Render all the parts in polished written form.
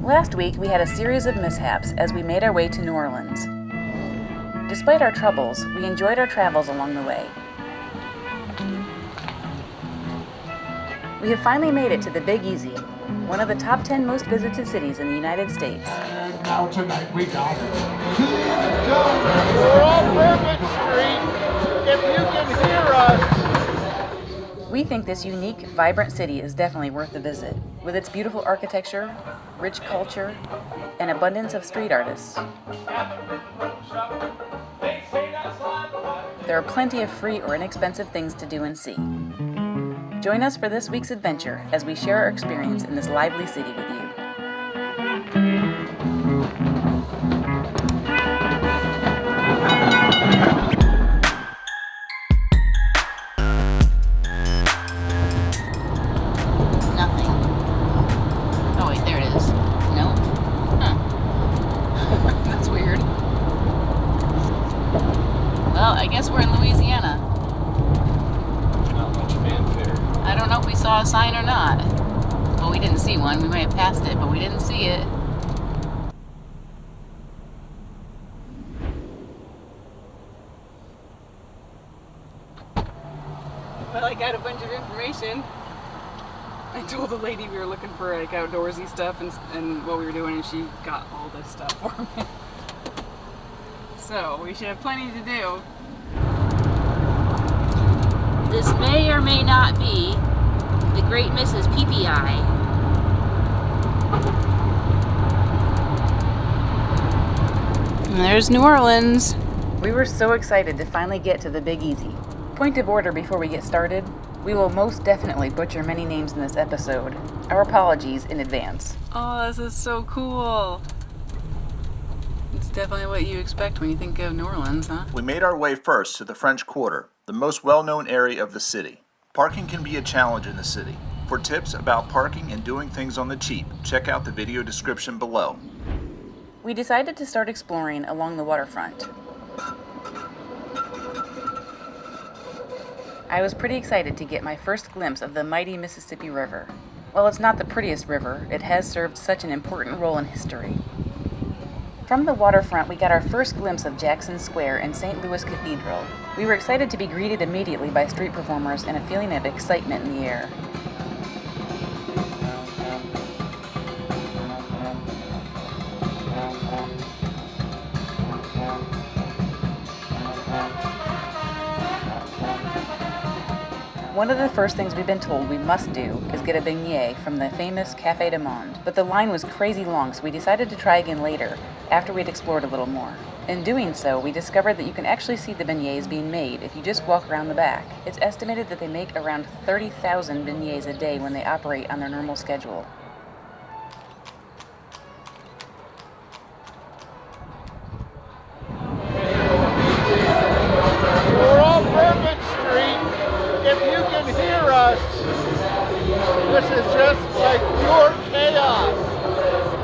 Last week, we had a series of mishaps as we made our way to New Orleans. Despite our troubles, we enjoyed our travels along the way. We have finally made it to the Big Easy, one of the top 10 most visited cities in the United States. And now tonight we got We're on Bourbon Street. If you can hear us. We think this unique, vibrant city is definitely worth the visit, with its beautiful architecture, rich culture, and abundance of street artists. There are plenty of free or inexpensive things to do and see. Join us for this week's adventure as we share our experience in this lively city with you. Nothing. Oh wait, there it is. No? Huh. That's weird. Well, I guess we're in Louisiana. Not much fanfare. I don't know if we saw a sign or not. Well, we didn't see one. We may have passed it, but we didn't see it. Well, I got a bunch of information. I told the lady we were looking for like outdoorsy stuff and what we were doing, and she got all this stuff for me. So we should have plenty to do. This may or may not be the Great Mrs. PPI. And there's New Orleans. We were so excited to finally get to the Big Easy. Point of order before we get started, we will most definitely butcher many names in this episode. Our apologies in advance. Oh, this is so cool. It's definitely what you expect when you think of New Orleans, huh? We made our way first to the French Quarter, the most well-known area of the city. Parking can be a challenge in the city. For tips about parking and doing things on the cheap, check out the video description below. We decided to start exploring along the waterfront. I was pretty excited to get my first glimpse of the mighty Mississippi River. While it's not the prettiest river, it has served such an important role in history. From the waterfront, we got our first glimpse of Jackson Square and St. Louis Cathedral. We were excited to be greeted immediately by street performers and a feeling of excitement in the air. One of the first things we've been told we must do is get a beignet from the famous Café du Monde, but the line was crazy long, so we decided to try again later, after we'd explored a little more. In doing so, we discovered that you can actually see the beignets being made if you just walk around the back. It's estimated that they make around 30,000 beignets a day when they operate on their normal schedule. We're on Bourbon Street. If you can hear us, this is just like pure chaos.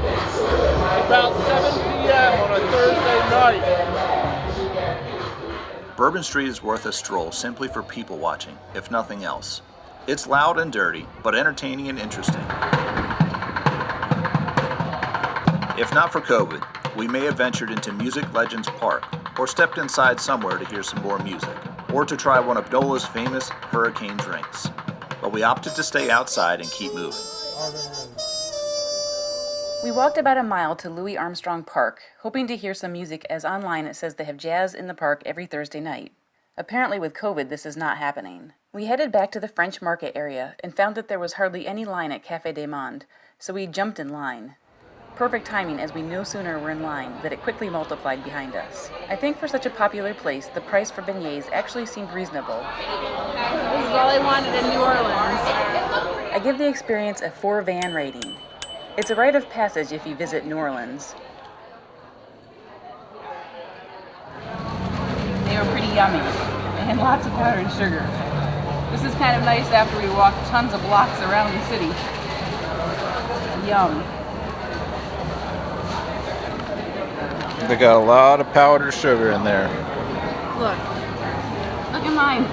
It's about 7 p.m. on a Thursday night. Bourbon Street is worth a stroll simply for people watching, if nothing else. It's loud and dirty, but entertaining and interesting. If not for COVID, we may have ventured into Music Legends Park, or stepped inside somewhere to hear some more music, or to try one of NOLA's famous hurricane drinks. But we opted to stay outside and keep moving. We walked about a mile to Louis Armstrong Park, hoping to hear some music, as online it says they have jazz in the park every Thursday night. Apparently with COVID, this is not happening. We headed back to the French Market area and found that there was hardly any line at Café du Monde, so we jumped in line. Perfect timing, as we no sooner were in line that it quickly multiplied behind us. I think for such a popular place, the price for beignets actually seemed reasonable. This is all I wanted in New Orleans. I give the experience a 4 van rating. It's a rite of passage if you visit New Orleans. They were pretty yummy. They had lots of powdered sugar. This is kind of nice after we walked tons of blocks around the city. Yum. They got a lot of powdered sugar in there. Look at mine.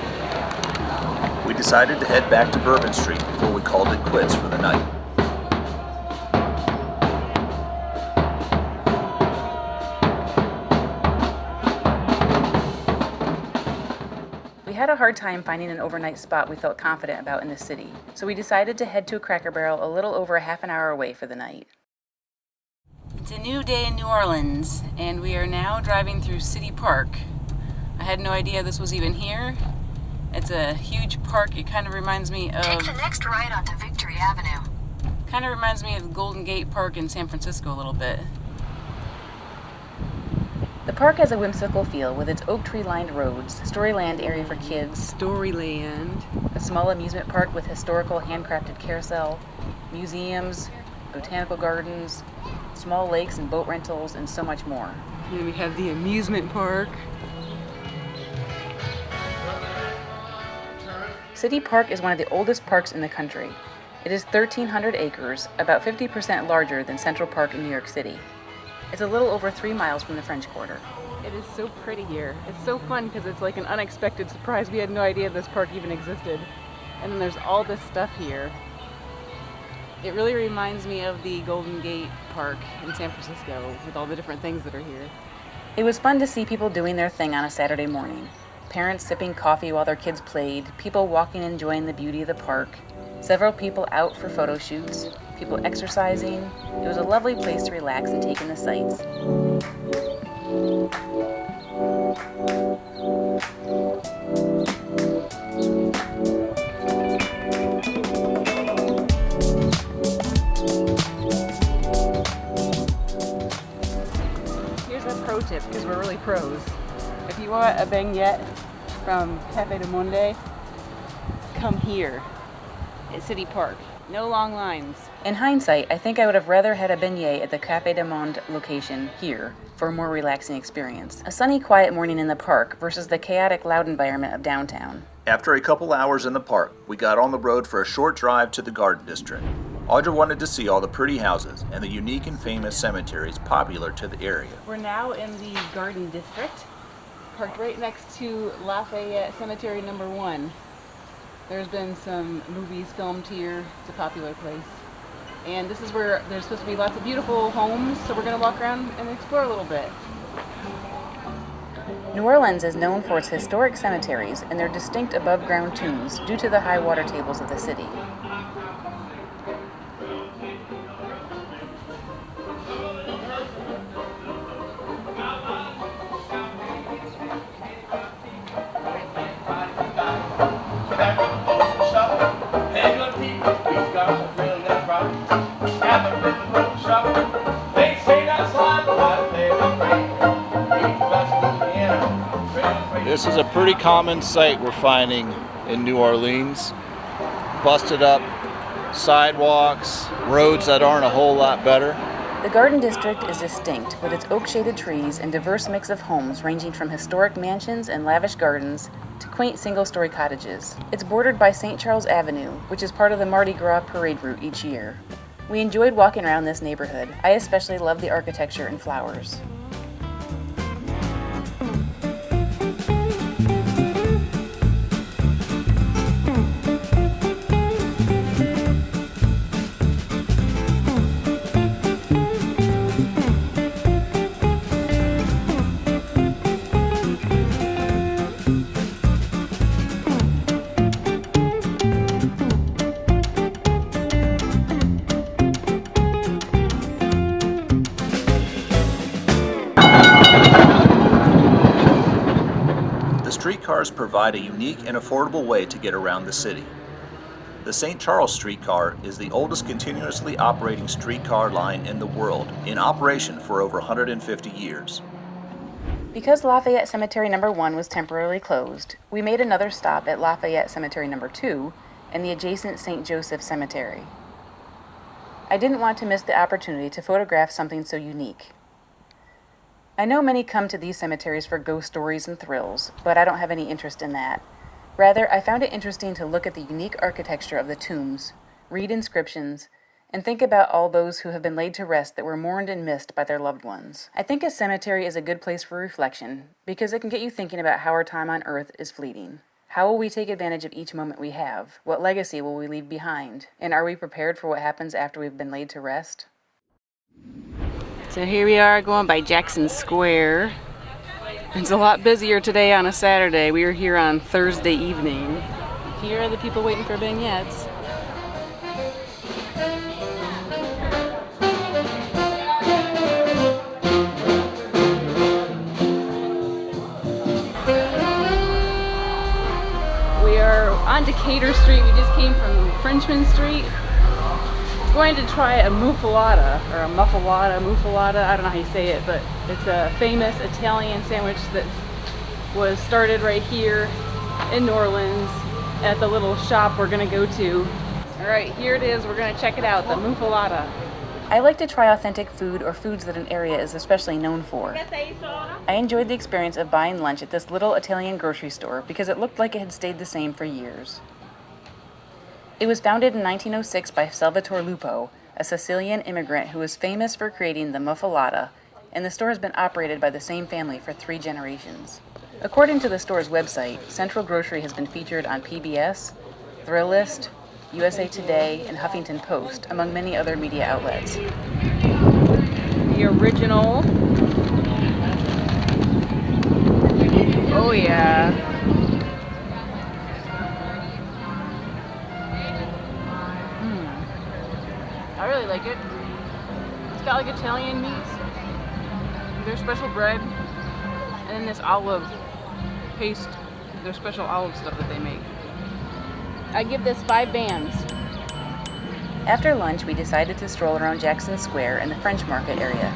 We decided to head back to Bourbon Street before we called it quits for the night. a hard time finding an overnight spot we felt confident about in the city, so we decided to head to a Cracker Barrel a little over a half an hour away for the night. It's a new day in New Orleans, and we are now driving through City Park. I had no idea this was even here. It's a huge park. It kind of reminds me of... Take the next right onto Victory Avenue. Kind of reminds me of Golden Gate Park in San Francisco a little bit. The park has a whimsical feel with its oak tree-lined roads, Storyland area for kids, Storyland. a small amusement park with historical handcrafted carousel, museums, botanical gardens, small lakes and boat rentals, and so much more. And then we have the amusement park. City Park is one of the oldest parks in the country. It is 1,300 acres, about 50% larger than Central Park in New York City. It's a little over 3 miles from the French Quarter. It is so pretty here. It's so fun because it's like an unexpected surprise. We had no idea this park even existed. And then there's all this stuff here. It really reminds me of the Golden Gate Park in San Francisco with all the different things that are here. It was fun to see people doing their thing on a Saturday morning. Parents sipping coffee while their kids played, people walking and enjoying the beauty of the park, several people out for photo shoots, people exercising. It was a lovely place to relax and take in the sights. Here's a pro tip because we're really pros. If you want a beignet from Cafe du Monde, come here at City Park. No long lines. In hindsight, I think I would have rather had a beignet at the Café du Monde location here for a more relaxing experience. A sunny, quiet morning in the park versus the chaotic, loud environment of downtown. After a couple hours in the park, we got on the road for a short drive to the Garden District. Audra wanted to see all the pretty houses and the unique and famous cemeteries popular to the area. We're now in the Garden District, parked right next to Lafayette Cemetery number 1. There's been some movies filmed here. It's a popular place. And this is where there's supposed to be lots of beautiful homes, so we're going to walk around and explore a little bit. New Orleans is known for its historic cemeteries and their distinct above-ground tombs due to the high water tables of the city. This is a pretty common sight we're finding in New Orleans. Busted up sidewalks, roads that aren't a whole lot better. The Garden District is distinct with its oak-shaded trees and diverse mix of homes ranging from historic mansions and lavish gardens to quaint single-story cottages. It's bordered by St. Charles Avenue, which is part of the Mardi Gras parade route each year. We enjoyed walking around this neighborhood. I especially love the architecture and flowers. Streetcars provide a unique and affordable way to get around the city. The St. Charles streetcar is the oldest continuously operating streetcar line in the world, in operation for over 150 years. Because Lafayette Cemetery number 1 was temporarily closed, we made another stop at Lafayette Cemetery number 2 and the adjacent St. Joseph Cemetery. I didn't want to miss the opportunity to photograph something so unique. I know many come to these cemeteries for ghost stories and thrills, but I don't have any interest in that. Rather, I found it interesting to look at the unique architecture of the tombs, read inscriptions, and think about all those who have been laid to rest that were mourned and missed by their loved ones. I think a cemetery is a good place for reflection because it can get you thinking about how our time on earth is fleeting. How will we take advantage of each moment we have? What legacy will we leave behind? And are we prepared for what happens after we've been laid to rest? So here we are going by Jackson Square. It's a lot busier today on a Saturday. We were here on Thursday evening. Here are the people waiting for beignets. We are on Decatur Street. We just came from Frenchmen Street. Going to try a muffalata, or a muffalata, I don't know how you say it, but it's a famous Italian sandwich that was started right here in New Orleans at the little shop we're gonna go to. All right, here it is, we're gonna check it out, the muffalata. I like to try authentic food or foods that an area is especially known for. I enjoyed the experience of buying lunch at this little Italian grocery store because it looked like it had stayed the same for years. It was founded in 1906 by Salvatore Lupo, a Sicilian immigrant who was famous for creating the muffalata, and the store has been operated by the same family for 3 generations. According to the store's website, Central Grocery has been featured on PBS, Thrillist, USA Today, and Huffington Post, among many other media outlets. The original. Oh yeah. I really like it. It's got like Italian meats, their special bread, and then this olive paste, their special olive stuff that they make. I give this 5 bands. After lunch, we decided to stroll around Jackson Square in the French Market area.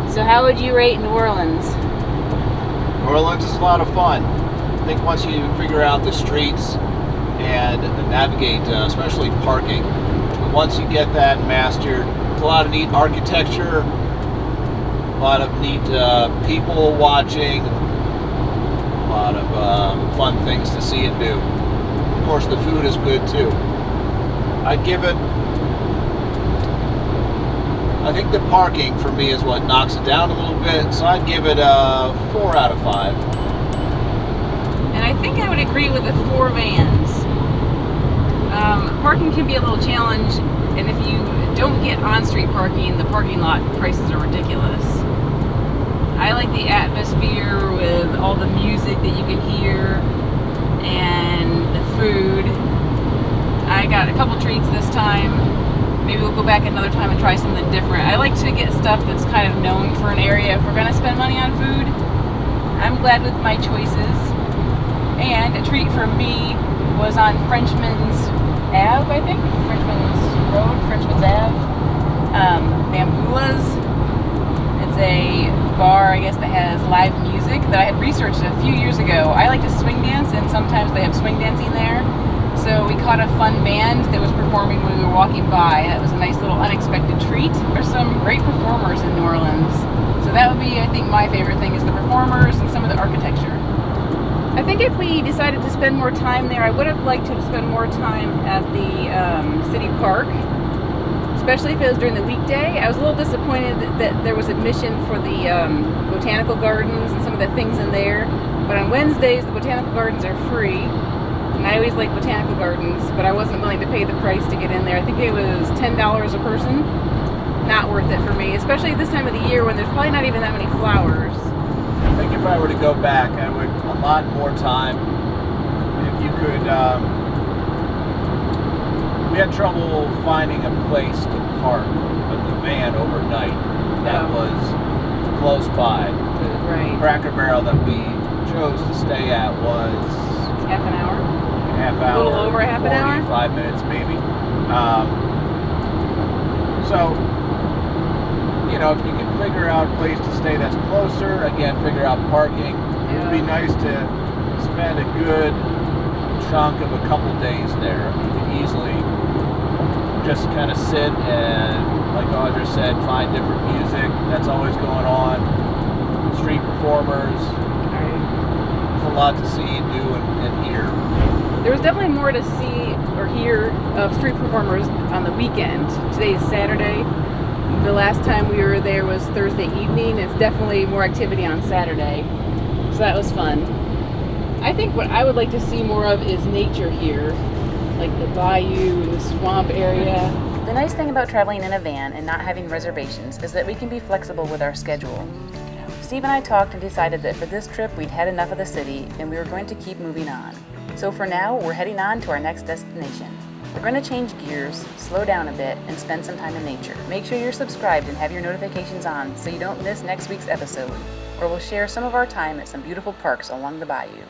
So how would you rate New Orleans? New Orleans is a lot of fun. I think once you figure out the streets and navigate, especially parking, once you get that mastered, a lot of neat architecture, a lot of neat people watching, a lot of fun things to see and do. Of course, the food is good too. I'd give it, I think the parking for me is what knocks it down a little bit, so I'd give it a 4 out of 5. And I think I would agree with the 4 vans. Parking can be a little challenge, and if you don't get on-street parking, the parking lot prices are ridiculous. I like the atmosphere with all the music that you can hear and the food. I got a couple treats this time. Maybe we'll go back another time and try something different. I like to get stuff that's kind of known for an area if we're going to spend money on food. I'm glad with my choices. And a treat for me was on Frenchman's Ave, I think? Frenchman's Road, Frenchman's Ave. Bambula's. It's a bar, I guess, that has live music that I had researched a few years ago. I like to swing dance, and sometimes they have swing dancing there. So we caught a fun band that was performing when we were walking by. It was a nice little unexpected treat. There's some great performers in New Orleans. So that would be, I think, my favorite thing is the performers and some of the architecture. I think if we decided to spend more time there, I would have liked to spend more time at the city park, especially if it was during the weekday. I was a little disappointed that there was admission for the botanical gardens and some of the things in there. But on Wednesdays, the botanical gardens are free. And I always like botanical gardens, but I wasn't willing to pay the price to get in there. I think it was $10 a person. Not worth it for me, especially this time of the year when there's probably not even that many flowers. I think if I were to go back, I would a lot more time. If you could, we had trouble finding a place to park with the van overnight that was close by. The Right. Cracker Barrel that we chose to stay at was Half an hour? Half hour. A little over half an hour? 45 minutes maybe. So, you know, if you can figure out a place to stay that's closer, again, figure out parking. It would be nice to spend a good chunk of a couple days there. You can easily just kind of sit and, like Audra said, find different music that's always going on, street performers. There's a lot to see and do and hear. There was definitely more to see or hear of street performers on the weekend. Today is Saturday. The last time we were there was Thursday evening. It's definitely more activity on Saturday. So that was fun. I think what I would like to see more of is nature here, like the bayou and the swamp area. The nice thing about traveling in a van and not having reservations is that we can be flexible with our schedule. Steve and I talked and decided that for this trip we'd had enough of the city and we were going to keep moving on. So for now, we're heading on to our next destination. We're going to change gears, slow down a bit, and spend some time in nature. Make sure you're subscribed and have your notifications on so you don't miss next week's episode, where we'll share some of our time at some beautiful parks along the bayou.